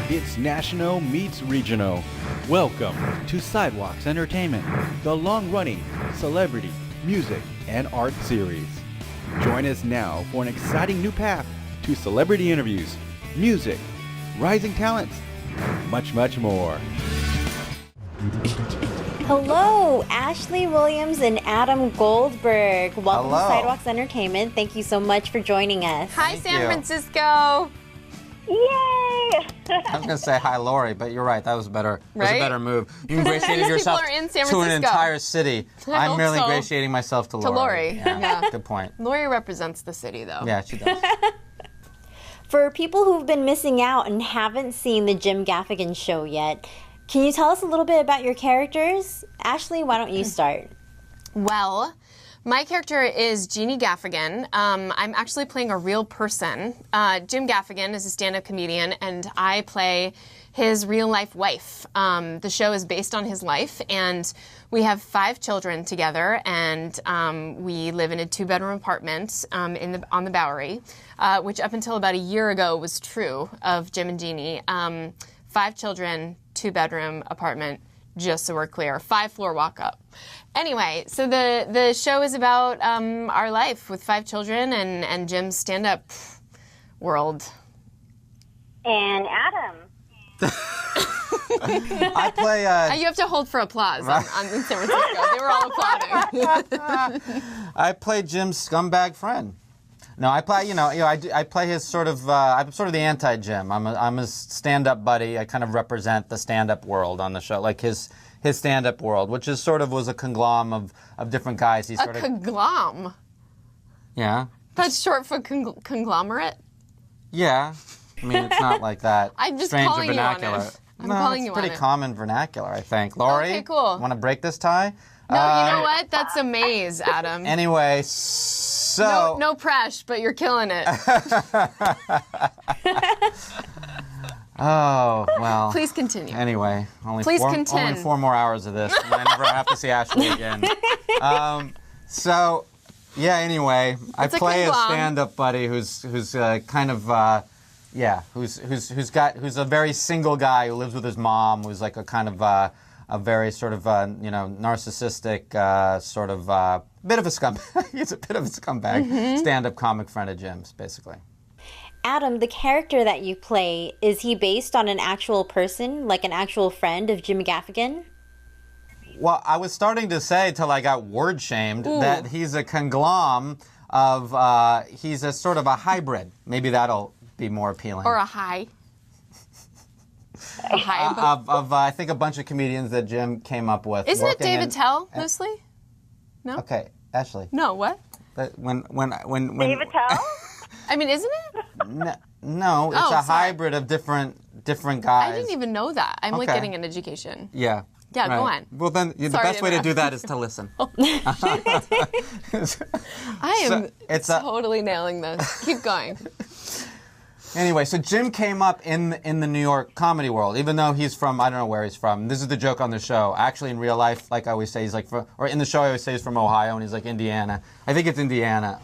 It's national meets regional. Welcome to Sidewalks Entertainment, the long-running celebrity, music, and art series. Join us now for an exciting new path to celebrity interviews, music, rising talents, and much, much more. Hello, Ashley Williams and Adam Goldberg. Welcome Hello. to Sidewalks Entertainment. Thank you so much for joining us. Hi, San you. Francisco. Yay! I was going to say hi, Lori, but you're right. That was a better, Right? move. You ingratiated These yourself people are in San to an Francisco. entire city. I I'm hope merely so. ingratiating myself to Lori. Lori, yeah. Good point. Lori represents the city, though. Yeah, she does. For people who've been missing out and haven't seen the Jim Gaffigan Show yet, can you tell us a little bit about your characters? Ashley, why don't you start? Well, my character is Jeannie Gaffigan. I'm actually playing a real person. Jim Gaffigan is a stand-up comedian, and I play his real-life wife. The show is based on his life, and we have 5 children together, and we live in a 2-bedroom apartment on the Bowery, which up until about a year ago was true of Jim and Jeannie. 5 children, 2-bedroom apartment, just so we're clear. 5-floor walk-up. Anyway, so the show is about our life with 5 children and Jim's stand-up world. And Adam. I play... You have to hold for applause in San Francisco. They were all applauding. I play Jim's scumbag friend. No, I play. I play his sort of. I'm sort of the anti-Jim. I'm his stand-up buddy. I kind of represent the stand-up world on the show, like his stand-up world, which is sort of was a conglomerate of different guys. He's A sort of. conglom. Yeah. That's short for conglomerate. Yeah. I mean, it's not like that. I'm just strange calling you on vernacular. it. I'm calling you it's on pretty it. common vernacular, I think. Lori, Okay, cool. Want to break this tie? No, you know what? That's a maze, Adam. Anyway, so No presh, but you're killing it. Oh well. Please continue. Anyway, only Please 4 contend. more hours of this, and I never have to see Ashley again. So, yeah. Anyway, I It's a play a conglom. stand-up buddy who's kind of who's a very single guy who lives with his mom, who's like a kind of a very sort of narcissistic sort of bit of a scumbag. He's a bit of a scumbag stand-up comic friend of Jim's, basically. Adam, the character that you play, is he based on an actual person, like an actual friend of Jim Gaffigan? Well, I was starting to say till I got word shamed that he's a conglomerate of he's a sort of a hybrid. Maybe that'll be more appealing. Or a high. A high. of I think a bunch of comedians that Jim came up with. Isn't it working David in- Tell, mostly? No? Okay, Ashley. No, what? But when David Tell? I mean, isn't it? No, it's Oh, a sorry. hybrid of different guys. I didn't even know that. I'm like Okay. getting an education. Yeah. Yeah, go on. Well, then the Sorry best to way to interrupt. do that is to listen. I am it's totally nailing this. Keep going. Anyway, so Jim came up in the New York comedy world, even though he's from, I don't know where he's from. This is the joke on the show. Actually, in real life, like I always say, he's like, or in the show I always say he's from Ohio, and he's like Indiana. I think it's Indiana.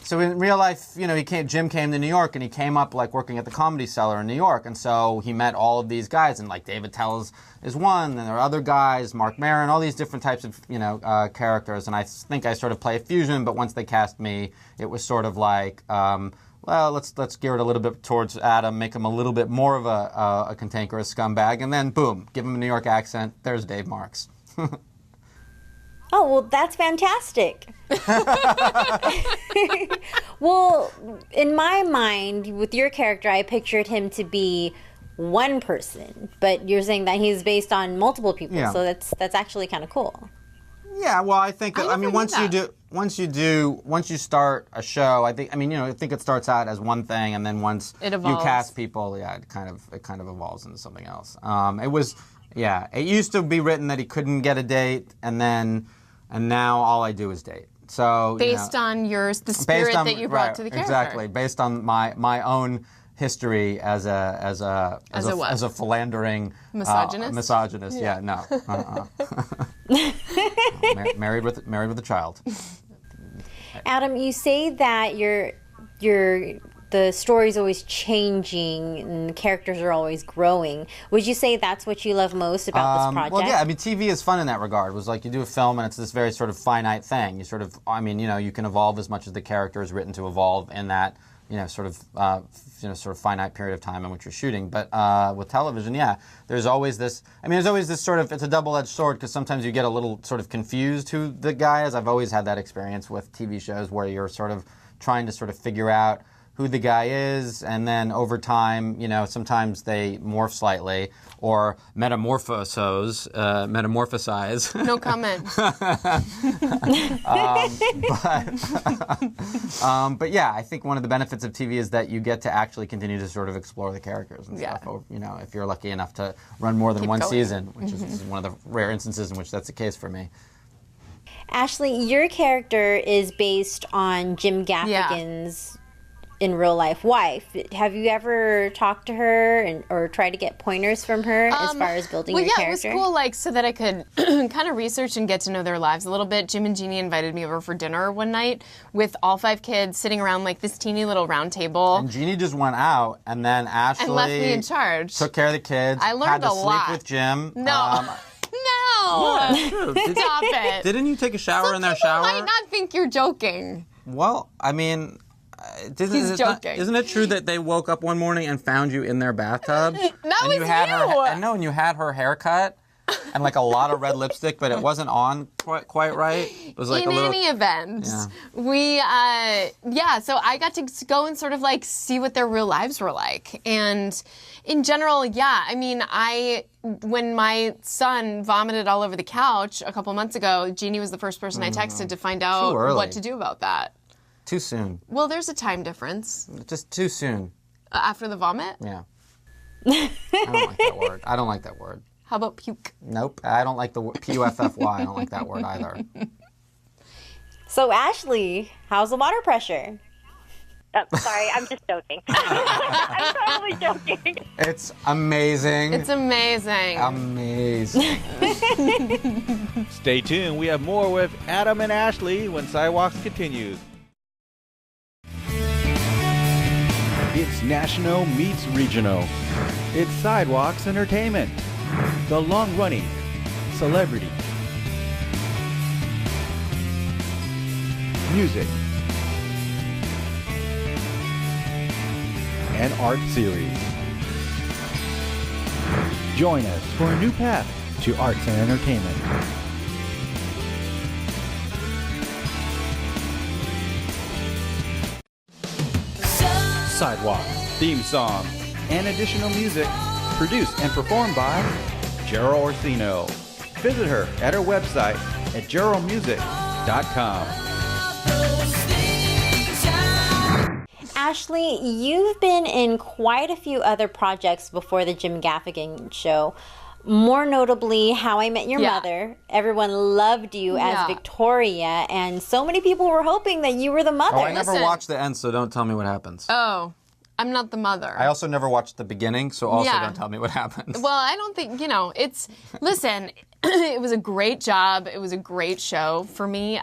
So in real life, Jim came to New York, and he came up like working at the Comedy Cellar in New York, and so he met all of these guys, and like David Tell is one, and there are other guys, Mark Maron, all these different types of characters, and I think I sort of play a fusion. But once they cast me, it was sort of like. Well, let's gear it a little bit towards Adam, make him a little bit more of a cantankerous scumbag, and then boom, give him a New York accent. There's Dave Marks. Oh, well, that's fantastic. Well, in my mind, with your character, I pictured him to be one person, but you're saying that he's based on multiple people, Yeah. so that's actually kind of cool. Yeah, well, I think I never knew once you start a show, I think it starts out as one thing, and then once It you evolves. cast people, yeah, it kind of evolves into something else. It used to be written that he couldn't get a date, and now all I do is date. So Based on the spirit that you brought to the character. Exactly, based on my own history as a philandering Misogynist? misogynist. Yeah, no. Married with a child. Adam, you say that your the story's always changing and the characters are always growing. Would you say that's what you love most about this project? Well, yeah, I mean, TV is fun in that regard. It was like you do a film and it's this very sort of finite thing. You sort of, I mean, you know, you can evolve as much as the character is written to evolve in that, you know, sort of finite period of time in which you're shooting. But with television, yeah, there's always this sort of, it's a double-edged sword because sometimes you get a little sort of confused who the guy is. I've always had that experience with TV shows where you're sort of trying to sort of figure out who the guy is, and then over time, you know, sometimes they morph slightly or metamorphosize. No comment. But yeah, I think one of the benefits of TV is that you get to actually continue to sort of explore the characters and stuff. Or, you know, if you're lucky enough to run more than Keep one going. season, which is one of the rare instances in which that's the case for me. Ashley, your character is based on Jim Gaffigan's in real life wife. Have you ever talked to her or tried to get pointers from her as far as building your character? It was cool, like, so that I could kind of research and get to know their lives a little bit. Jim and Jeannie invited me over for dinner one night with all 5 kids sitting around like this teeny little round table. And Jeannie just went out, and then Ashley and left me in charge. took care of the kids. I learned had to a sleep lot. with Jim. No. No! Stop it. Didn't you take a shower Some in their people shower? might not think you're joking. Well, I mean, He's joking. Isn't it true that they woke up one morning and found you in their bathtub? That and was you had you. and you had her haircut and like a lot of red lipstick, but it wasn't on quite right. It was like in a little. any event, Yeah. we, so I got to go and sort of like see what their real lives were like. And in general, yeah, I mean, when my son vomited all over the couch a couple months ago, Jeannie was the first person I texted to find out early. what to do about that. Too soon. Well, there's a time difference. Just too soon. After the vomit? Yeah. I don't like that word. I don't like that word. How about puke? Nope. I don't like the Puffy. I don't like that word either. So, Ashley, how's the water pressure? Sorry, I'm just joking. I'm totally joking. It's amazing. It's amazing. Amazing. Stay tuned. We have more with Adam and Ashley when Sidewalks continues. It's national meets regional. It's Sidewalks Entertainment. The long-running celebrity, music, and art series. Join us for a new path to arts and entertainment. Sidewalk theme song and additional music produced and performed by Gerald Orsino. Visit her at her website at geraldmusic.com. Ashley, you've been in quite a few other projects before the Jim Gaffigan Show. More notably, How I Met Your Mother. Everyone loved you as Victoria, and so many people were hoping that you were the mother. I never watched the end, so don't tell me what happens. Oh, I'm not the mother. I also never watched the beginning, so also don't tell me what happens. Well, I don't think, listen, it was a great job. It was a great show for me.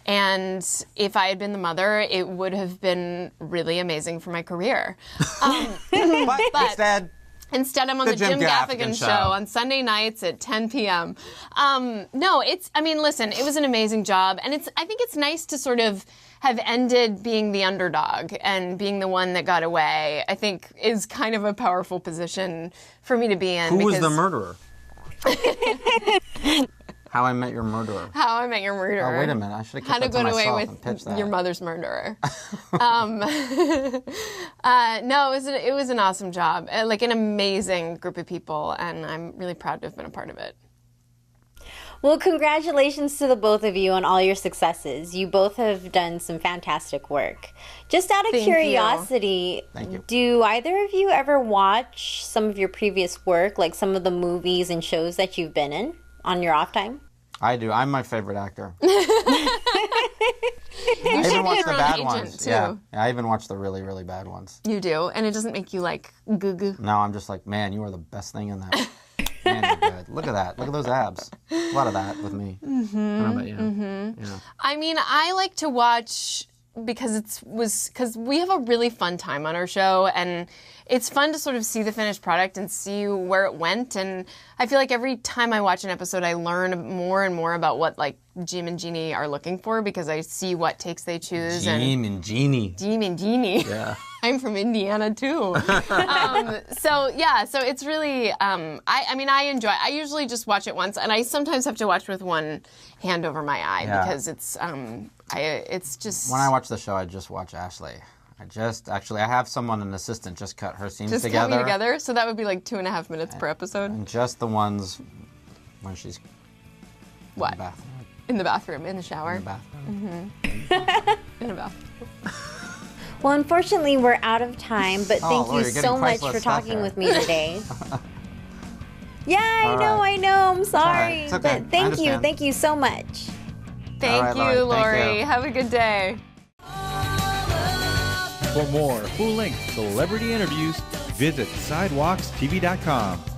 And if I had been the mother, it would have been really amazing for my career. But instead, I'm on the Jim Gaffigan Show on Sunday nights at 10 p.m. Listen, it was an amazing job. And I think it's nice to sort of have ended being the underdog and being the one that got away. I think is kind of a powerful position for me to be in. Who was the murderer? How I Met Your Murderer. How I Met Your Murderer. Oh, wait a minute. I should have kept that to How to myself Get Away and pitched that. with Your Mother's Murderer. No, it was an awesome job. Like an amazing group of people, and I'm really proud to have been a part of it. Well, congratulations to the both of you on all your successes. You both have done some fantastic work. Just out of curiosity, do either of you ever watch some of your previous work, like some of the movies and shows that you've been in on your off time? I do. I'm my favorite actor. I even watch the bad ones. Too. Yeah, I even watch the really, really bad ones. You do, and it doesn't make you like goo-goo. No, I'm just like, man, you are the best thing in that. Man, you're good. Look at that. Look at those abs. A lot of that with me. I don't know about you. I mean, I like to watch because we have a really fun time on our show, and it's fun to sort of see the finished product and see where it went. And I feel like every time I watch an episode, I learn more and more about what like Jim and Jeannie are looking for, because I see what takes they choose. Jim and Jeannie. Yeah. I'm from Indiana too. So it's really, I enjoy it. I usually just watch it once, and I sometimes have to watch with one hand over my eye because it's just. When I watch the show, I just watch Ashley. I have an assistant just cut her scenes together. Just cut me together? So that would be like 2.5 minutes per episode? And just the ones when she's what? In the bathroom. In the bathroom, in the shower. In the bathroom. Mm-hmm. In the bathroom. Well, unfortunately, we're out of time, but thank Lori, you so much for talking with me today. Yeah, I know. I'm sorry. It's okay. But thank you so much. Thank you, Lori. Have a good day. For more full-length celebrity interviews, visit sidewalkstv.com.